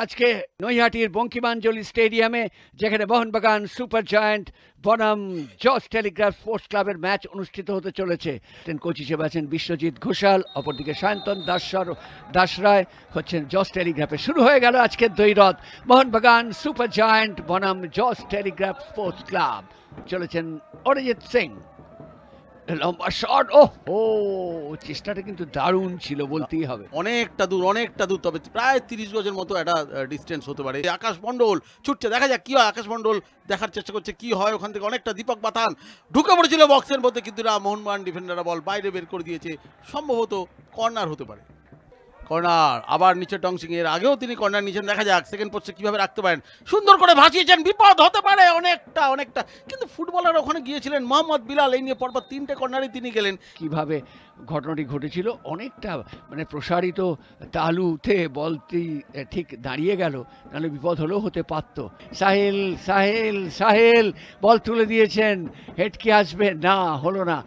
আজকে নৈহাটির বঙ্কিমাঞ্জলি স্টেডিয়ামে যেখানে মোহনবাগান সুপার জায়ান্ট বনাম জজ টেলিগ্রাফ স্পোর্টস ক্লাবের ম্যাচ অনুষ্ঠিত হতে চলেছে। কোচ হিসেবে আছেন বিশ্বজিৎ ঘোষাল, অপরদিকে সায়ন্তন দাসরায় হচ্ছেন জজ টেলিগ্রাফে। শুরু হয়ে গেল আজকের দ্বৈরথ, মোহনবাগান সুপার জায়ান্ট বনাম জজ টেলিগ্রাফ স্পোর্টস ক্লাব। চলেছেন অরিজিৎ সিং, লম্বা শট। ও চেষ্টাটা কিন্তু দারুণ ছিল বলতেই হবে। অনেকটা দূর, তবে প্রায় 30 গজের মতো একটা ডিস্টেন্স হতে পারে। আকাশ মণ্ডল ছুটছে, দেখা যাক কি হয়। আকাশ মণ্ডল দেখার চেষ্টা করছে কি হয় ওখান থেকে। অনেকটা দীপক বাতান ঢুকে পড়েছিল বক্সের মধ্যে, কিন্তু না, মোহনবাগান ডিফেন্ডাররা বল বাইরে বের করে দিয়েছে। সম্ভবত কর্নার হতে পারে। কর্নার আবার নিচে টংসিং, এর আগেও তিনি কর্নার নিচে। দেখা যাক সেকেন্ড পোস্টে কিভাবে রাখতে পারেন। সুন্দর করে ভাসিয়েছেন, বিপদ হতে পারে অনেকটা। কিন্তু ফুটবলার ওখানে গিয়েছিলেন মোহাম্মদ বিলাল, এই নিয়ে পরপর 3টে কর্নারই তিনি গেলেন। কিভাবে ঘটনাটি ঘটেছিল, অনেকটা মানে প্রসারিত তালুতে বলটি ঠিক দাঁড়িয়ে গেল, নাহলে বিপদ হলেও হতে পারত। সাহেল বল তুলে দিয়েছেন, হেডকে আসবে না, হলো না।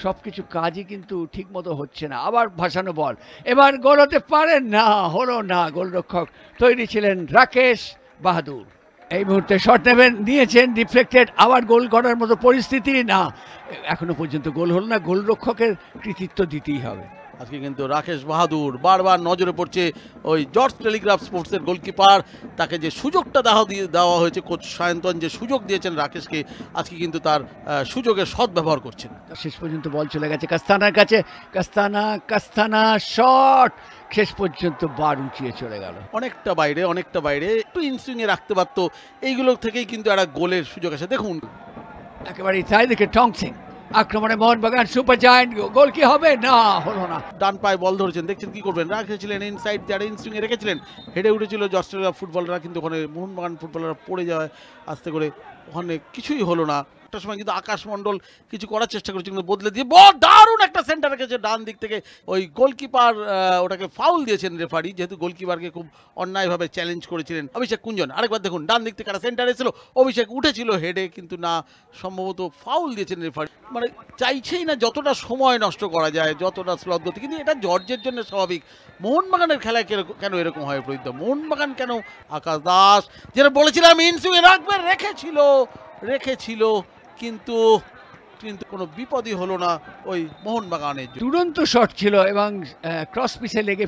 সব কিছু কাজই কিন্তু ঠিক মতো হচ্ছে না। আবার ভাসানো বল, এবার গোল হতে পারে না, হলো না। গোলরক্ষক তৈরি ছিলেন রাকেশ বাহাদুর। এই মুহূর্তে শট নিয়েছেন, ডিফ্লেক্টেড। আবার গোল করার মতো পরিস্থিতি না, এখনো পর্যন্ত গোল হলো না। গোলরক্ষকের কৃতিত্ব দিতেই হবে। আজকে কিন্তু রাকেশ বাহাদুর বারবার নজরে পড়ছে ওই জজ টেলিগ্রাফ স্পোর্টসের গোলকিপার। তাকে যে সুযোগটা দেওয়া হয়েছে, কোচ সায়ন্তন যে সুযোগ দিয়েছেন রাকেশকে, আজকে কিন্তু তার সুযোগের সদ্ব্যবহার করছেন। শেষ পর্যন্ত বল চলে গেছে কাস্তানার কাছে। কাস্তানা শট, শেষ পর্যন্ত বার উঁচিয়ে চলে গেল। অনেকটা বাইরে, একটু ইনসুইংয়ে রাখতে পারতো। এইগুলো থেকেই কিন্তু একটা গোলের সুযোগ আসে। দেখুন একেবারেই তাই। দেখে টংসিং আক্রমণে মোহনবাগান সুপার জায়ান্ট, গোল কি হবে না, হলো না। ডান পায়ে বল ধরেছেন, দেখছেন কি করবেন। রেখেছিলেন ইনসাইড, যারা ইনসুইংয়ে রেখেছিলেন, হেডে উঠেছিল জজ টেলিগ্রাফ ফুটবলাররা, কিন্তু ওখানে মোহনবাগান ফুটবলাররা পড়ে যায় আস্তে করে। ওখানে কিছুই হলো না। একটা সময় কিন্তু আকাশ মণ্ডল কিছু করার চেষ্টা করেছে, কিন্তু বদলে দিয়ে বল দারুণ একটা সেন্টার রেখেছে ডান দিক থেকে। ওই গোলকিপার ওটাকে ফাউল দিয়েছেন রেফারি, যেহেতু গোলকিপারকে খুব অন্যায়ভাবে চ্যালেঞ্জ করেছিলেন অভিষেক কুঞ্জন। আরেকবার দেখুন, ডান দিক থেকে একটা সেন্টার এসেছিল, অভিষেক উঠেছিল হেডে, কিন্তু না, সম্ভবত ফাউল দিয়েছেন রেফারি। মানে চাইছেই না যতটা সময় নষ্ট করা যায়, যতটা স্লথ গতি। কিন্তু এটা জর্জের জন্য স্বাভাবিক। মোহনবাগানের খেলায় কেন এরকম হয় প্রদীপ? মোহনবাগান কেন? আকাশ দাস যেটা বলেছিলাম ইনসুইংয়ে রাখবে, রেখেছিল কিন্তু কোনো বিপদই হলো না ওই মোহনবাগানের। দুরন্ত শট ছিল এবং ক্রস পিসে লেগে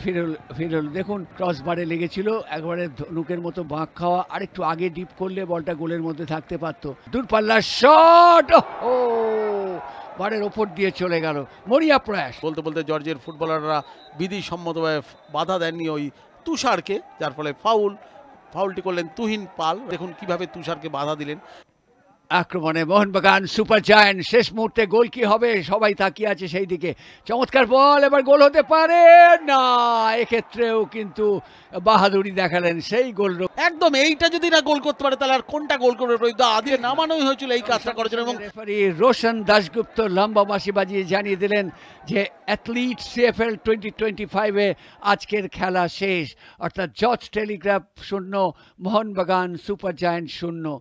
ফিরল। দেখুন, ক্রস বারে লেগেছিল, একবারে ধনুকের মতো বাঁক খাওয়া। আরেকটু আগে ডিপ করলে বলটা গোলের মধ্যে থাকতে পারতো। দূরপাল্লার শট, ও বারের ওপর দিয়ে চলে গেল। মরিয়া প্রয়াস। বলতে জর্জের ফুটবলাররা বিধিসম্মতভাবে বাধা দেননি ওই তুষারকে, যার ফলে ফাউলটি করলেন তুহিন পাল। দেখুন কিভাবে তুষারকে বাধা দিলেন। আক্রমণে মোহনবাগান সুপার জায়ান্ট, শেষ মুহূর্তে গোল কি হবে, সবাই তাকিয়ে আছে সেই দিকে। চমৎকার বল, এবার গোল হতে পারে না। এক্ষেত্রেও কিন্তু বাহাদুরি দেখালেন সেই গোল। একদম, এইটা যদি না গোল করতে পারে তাহলে আর কোনটা গোল করবে? আগে নামানোই হয়েছিল, এই কাজটা করেছেন। এবং রেফারি রোশন দাশগুপ্ত লম্বা বাঁশি বাজিয়ে জানিয়ে দিলেন যে অ্যাথলিট CFL 2025-এ আজকের খেলা শেষ। অর্থাৎ জজ টেলিগ্রাফ 0, মোহনবাগান সুপার জায়ান্ট 0।